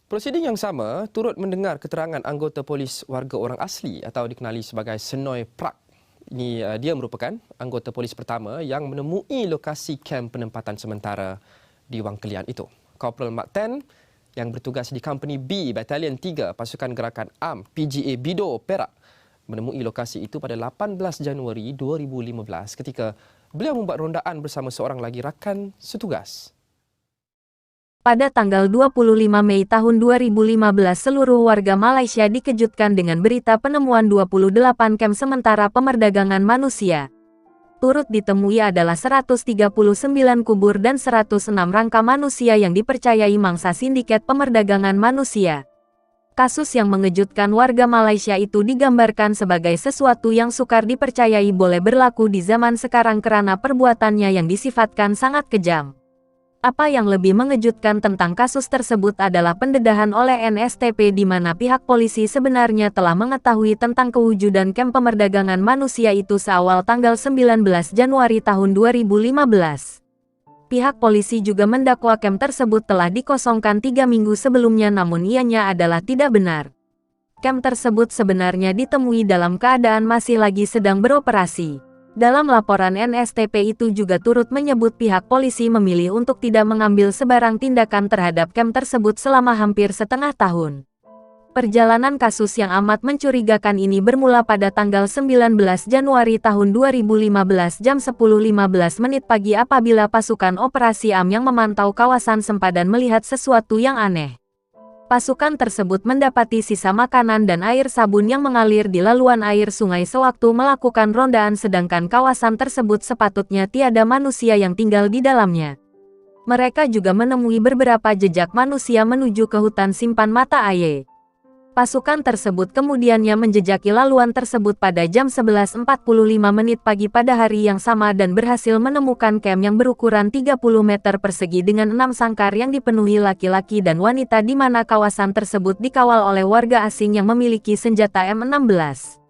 Prosiding yang sama turut mendengar keterangan anggota polis warga orang asli atau dikenali sebagai Senoi Prak. Dia merupakan anggota polis pertama yang menemui lokasi kem penempatan sementara di Wang Kelian itu. Korporal Mak Ten yang bertugas di Company B, Batalion 3, Pasukan Gerakan AM PGA Bido, Perak, menemui lokasi itu pada 18 Januari 2015 ketika beliau membuat rondaan bersama seorang lagi rakan setugas. Pada tanggal 25 Mei tahun 2015, seluruh warga Malaysia dikejutkan dengan berita penemuan 28 kem sementara pemerdagangan manusia. Turut ditemui adalah 139 kubur dan 106 rangka manusia yang dipercayai mangsa sindiket pemerdagangan manusia. Kasus yang mengejutkan warga Malaysia itu digambarkan sebagai sesuatu yang sukar dipercayai boleh berlaku di zaman sekarang karena perbuatannya yang disifatkan sangat kejam. Apa yang lebih mengejutkan tentang kasus tersebut adalah pendedahan oleh NSTP di mana pihak polisi sebenarnya telah mengetahui tentang kewujudan kem pemerdagangan manusia itu seawal tanggal 19 Januari tahun 2015. Pihak polisi juga mendakwa kem tersebut telah dikosongkan 3 minggu sebelumnya, namun ianya adalah tidak benar. Kem tersebut sebenarnya ditemui dalam keadaan masih lagi sedang beroperasi. Dalam laporan NSTP itu juga turut menyebut pihak polisi memilih untuk tidak mengambil sebarang tindakan terhadap kem tersebut selama hampir setengah tahun. Perjalanan kasus yang amat mencurigakan ini bermula pada tanggal 19 Januari tahun 2015 jam 10.15 menit pagi apabila pasukan operasi AM yang memantau kawasan sempadan melihat sesuatu yang aneh. Pasukan tersebut mendapati sisa makanan dan air sabun yang mengalir di laluan air sungai sewaktu melakukan rondaan, sedangkan kawasan tersebut sepatutnya tiada manusia yang tinggal di dalamnya. Mereka juga menemui beberapa jejak manusia menuju ke hutan simpan mata air. Pasukan tersebut kemudiannya menjejaki laluan tersebut pada jam 11.45 menit pagi pada hari yang sama dan berhasil menemukan kem yang berukuran 30 meter persegi dengan 6 sangkar yang dipenuhi laki-laki dan wanita di mana kawasan tersebut dikawal oleh warga asing yang memiliki senjata M16.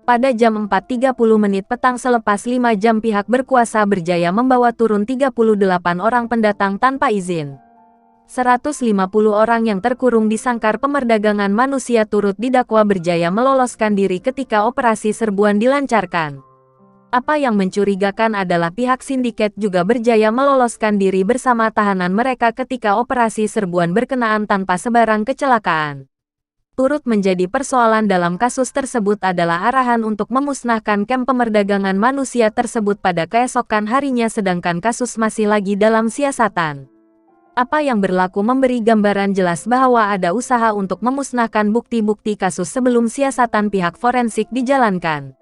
Pada jam 4.30 menit petang selepas 5 jam pihak berkuasa berjaya membawa turun 38 orang pendatang tanpa izin. 150 orang yang terkurung di sangkar pemerdagangan manusia turut didakwa berjaya meloloskan diri ketika operasi serbuan dilancarkan. Apa yang mencurigakan adalah pihak sindiket juga berjaya meloloskan diri bersama tahanan mereka ketika operasi serbuan berkenaan tanpa sebarang kecelakaan. Turut menjadi persoalan dalam kasus tersebut adalah arahan untuk memusnahkan kem pemerdagangan manusia tersebut pada keesokan harinya, sedangkan kasus masih lagi dalam siasatan. Apa yang berlaku memberi gambaran jelas bahwa ada usaha untuk memusnahkan bukti-bukti kasus sebelum siasatan pihak forensik dijalankan.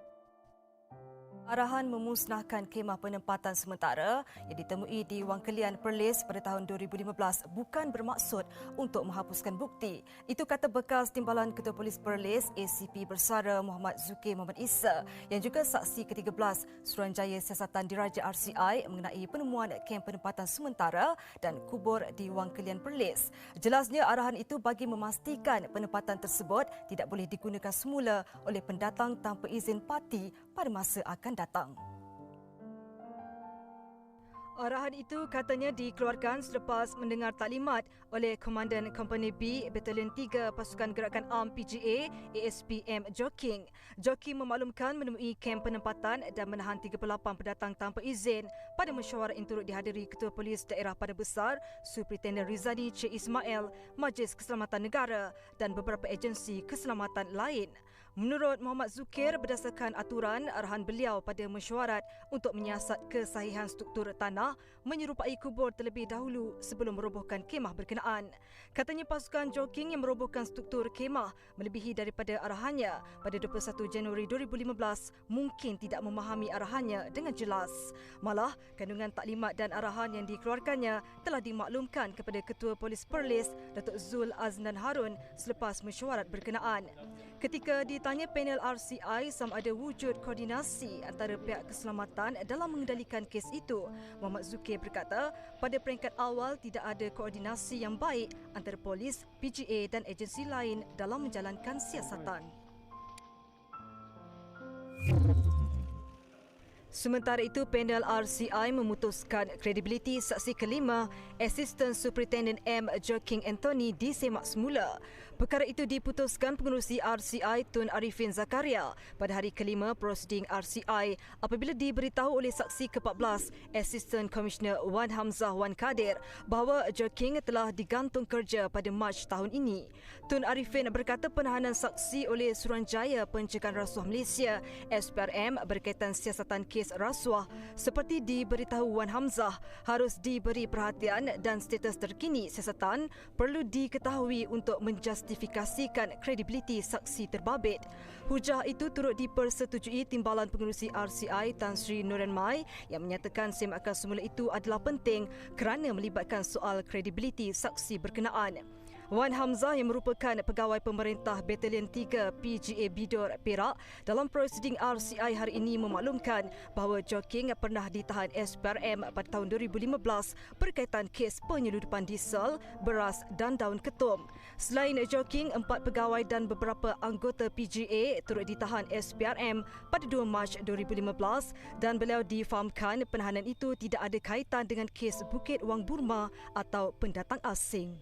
Arahan memusnahkan kemah penempatan sementara yang ditemui di Wang Kelian, Perlis pada tahun 2015 bukan bermaksud untuk menghapuskan bukti. Itu kata bekas Timbalan Ketua Polis Perlis ACP Bersara Muhammad Zukir Muhammad Isa yang juga saksi ke-13 Suruhanjaya Siasatan Diraja RCI mengenai penemuan kem penempatan sementara dan kubur di Wang Kelian, Perlis. Jelasnya arahan itu bagi memastikan penempatan tersebut tidak boleh digunakan semula oleh pendatang tanpa izin parti pada masa akan datang. Arahan itu katanya dikeluarkan selepas mendengar taklimat oleh Komandan Company B, Batalion 3, Pasukan Gerakan AM PGA, ASPM Joking. Joking memaklumkan menemui kem penempatan dan menahan 38 pendatang tanpa izin pada mesyuarat yang turut dihadiri Ketua Polis Daerah Padang Besar, Superintendent Rizadi C. Ismail, Majlis Keselamatan Negara dan beberapa agensi keselamatan lain. Menurut Muhammad Zukir, berdasarkan aturan arahan beliau pada mesyuarat untuk menyiasat kesahihan struktur tanah menyerupai kubur terlebih dahulu sebelum merobohkan kemah berkenaan. Katanya pasukan Joking yang merobohkan struktur kemah melebihi daripada arahannya pada 21 Januari 2015 mungkin tidak memahami arahannya dengan jelas. Malah, kandungan taklimat dan arahan yang dikeluarkannya telah dimaklumkan kepada Ketua Polis Perlis, Datuk Zul Aznan Harun selepas mesyuarat berkenaan. Ketika ditanya panel RCI sama ada wujud koordinasi antara pihak keselamatan dalam mengendalikan kes itu, Muhammad Zukir berkata pada peringkat awal tidak ada koordinasi yang baik antara polis, PGA dan agensi lain dalam menjalankan siasatan. Sementara itu, panel RCI memutuskan kredibiliti saksi kelima, Assistant Superintendent M. Joking Anthony disemak semula. Perkara itu diputuskan pengerusi RCI Tun Arifin Zakaria pada hari kelima prosiding RCI apabila diberitahu oleh saksi ke-14 Assistant Commissioner Wan Hamzah Wan Kadir bahawa Joking telah digantung kerja pada Mac tahun ini. Tun Arifin berkata penahanan saksi oleh Suruhanjaya Pencegahan Rasuah Malaysia SPRM berkaitan siasatan kes rasuah seperti diberitahu Wan Hamzah harus diberi perhatian dan status terkini siasatan perlu diketahui untuk menjustifikasikan kredibiliti saksi terbabit. Hujah itu turut dipersetujui Timbalan Pengerusi RCI Tan Sri Nuran Mai yang menyatakan semakan semula itu adalah penting kerana melibatkan soal kredibiliti saksi berkenaan. Wan Hamzah yang merupakan pegawai pemerintah Batalion 3 PGA Bidor Perak dalam prosiding RCI hari ini memaklumkan bahawa Joking pernah ditahan SPRM pada tahun 2015 berkaitan kes penyeludupan diesel, beras dan daun ketum. Selain Joking, 4 pegawai dan beberapa anggota PGA turut ditahan SPRM pada 2 Mac 2015 dan beliau difahamkan penahanan itu tidak ada kaitan dengan kes Bukit Wang Burma atau pendatang asing.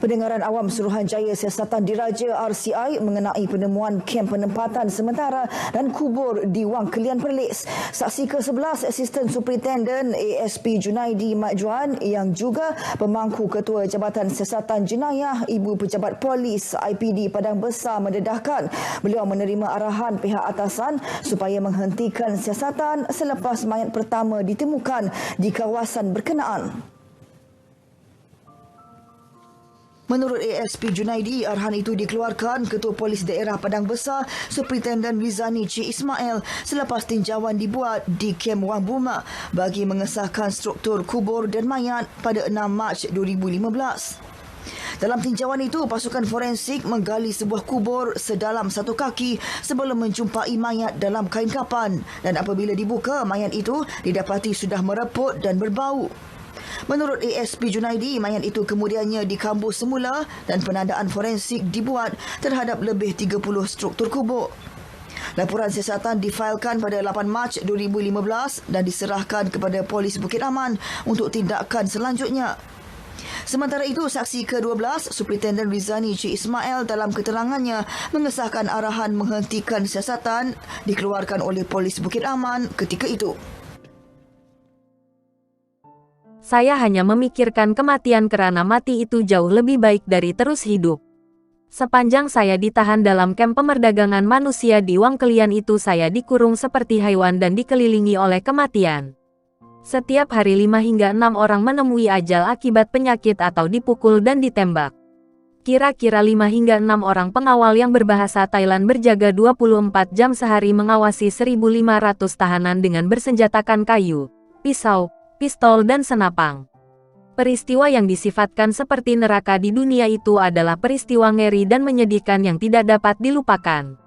Pendengaran awam Suruhanjaya Siasatan Diraja RCI mengenai penemuan kem penempatan sementara dan kubur di Wang Kelian Perlis. Saksi ke-11 Assistant Superintendent ASP Junaidi Mat Juan yang juga pemangku Ketua Jabatan Siasatan Jenayah Ibu Pejabat Polis IPD Padang Besar mendedahkan beliau menerima arahan pihak atasan supaya menghentikan siasatan selepas mayat pertama ditemukan di kawasan berkenaan. Menurut ASP Junaidi, arahan itu dikeluarkan Ketua Polis Daerah Padang Besar Superintendent Rizani Cik Ismail selepas tinjauan dibuat di Kem Wang Burma bagi mengesahkan struktur kubur dan mayat pada 6 Mac 2015. Dalam tinjauan itu, pasukan forensik menggali sebuah kubur sedalam 1 kaki sebelum menjumpai mayat dalam kain kapan dan apabila dibuka, mayat itu didapati sudah mereput dan berbau. Menurut ASP Junaidi, mayat itu kemudiannya dikambur semula dan penandaan forensik dibuat terhadap lebih 30 struktur kubur. Laporan siasatan difailkan pada 8 Mac 2015 dan diserahkan kepada Polis Bukit Aman untuk tindakan selanjutnya. Sementara itu, saksi ke-12 Superintendent Rizani Cik Ismail dalam keterangannya mengesahkan arahan menghentikan siasatan dikeluarkan oleh Polis Bukit Aman ketika itu. Saya hanya memikirkan kematian kerana mati itu jauh lebih baik dari terus hidup. Sepanjang saya ditahan dalam kem pemerdagangan manusia di Wang Kelian itu saya dikurung seperti haiwan dan dikelilingi oleh kematian. Setiap hari 5 hingga 6 orang menemui ajal akibat penyakit atau dipukul dan ditembak. Kira-kira 5 hingga 6 orang pengawal yang berbahasa Thailand berjaga 24 jam sehari mengawasi 1.500 tahanan dengan bersenjatakan kayu, pisau, pistol dan senapang. Peristiwa yang disifatkan seperti neraka di dunia itu adalah peristiwa ngeri dan menyedihkan yang tidak dapat dilupakan.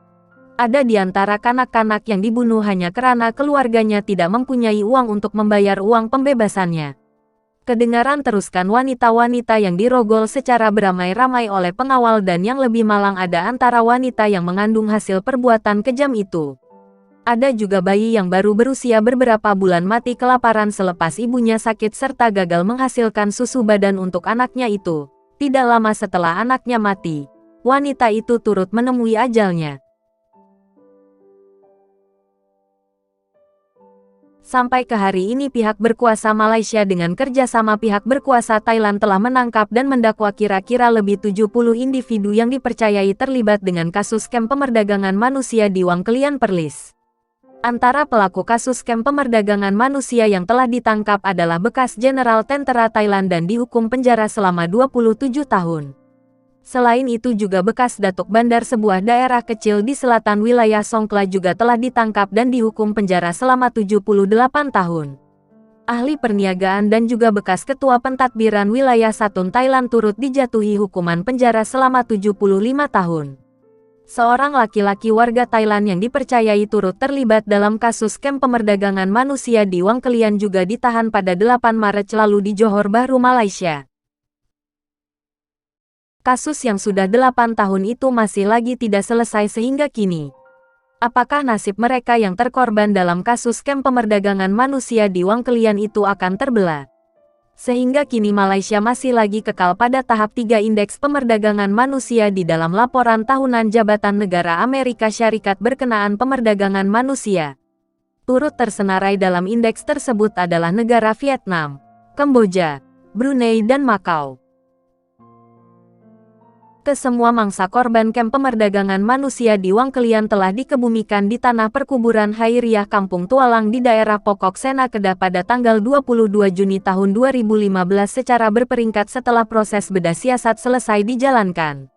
Ada di antara kanak-kanak yang dibunuh hanya karena keluarganya tidak mempunyai uang untuk membayar uang pembebasannya. Kedengaran teruskan wanita-wanita yang dirogol secara beramai-ramai oleh pengawal dan yang lebih malang ada antara wanita yang mengandung hasil perbuatan kejam itu. Ada juga bayi yang baru berusia beberapa bulan mati kelaparan selepas ibunya sakit serta gagal menghasilkan susu badan untuk anaknya itu. Tidak lama setelah anaknya mati, wanita itu turut menemui ajalnya. Sampai ke hari ini pihak berkuasa Malaysia dengan kerjasama pihak berkuasa Thailand telah menangkap dan mendakwa kira-kira lebih 70 individu yang dipercayai terlibat dengan kasus kem pemerdagangan manusia di Wang Kelian Perlis. Antara pelaku kasus kem pemerdagangan manusia yang telah ditangkap adalah bekas Jenderal Tentera Thailand dan dihukum penjara selama 27 tahun. Selain itu juga bekas Datuk Bandar sebuah daerah kecil di selatan wilayah Songkhla juga telah ditangkap dan dihukum penjara selama 78 tahun. Ahli perniagaan dan juga bekas ketua pentadbiran wilayah Satun Thailand turut dijatuhi hukuman penjara selama 75 tahun. Seorang laki-laki warga Thailand yang dipercayai turut terlibat dalam kasus kem pemerdagangan manusia di Wang Kelian juga ditahan pada 8 Maret lalu di Johor Bahru, Malaysia. Kasus yang sudah 8 tahun itu masih lagi tidak selesai sehingga kini. Apakah nasib mereka yang terkorban dalam kasus kem pemerdagangan manusia di Wang Kelian itu akan terbelah? Sehingga kini Malaysia masih lagi kekal pada tahap 3 Indeks Pemerdagangan Manusia di dalam laporan tahunan Jabatan Negara Amerika Syarikat berkenaan pemerdagangan manusia. Turut tersenarai dalam indeks tersebut adalah negara Vietnam, Kamboja, Brunei dan Makau. Kesemua mangsa korban kem pemerdagangan manusia di Wang Kelian telah dikebumikan di tanah perkuburan Hairiah Kampung Tualang di daerah Pokok Sena Kedah pada tanggal 22 Juni tahun 2015 secara berperingkat setelah proses bedah siasat selesai dijalankan.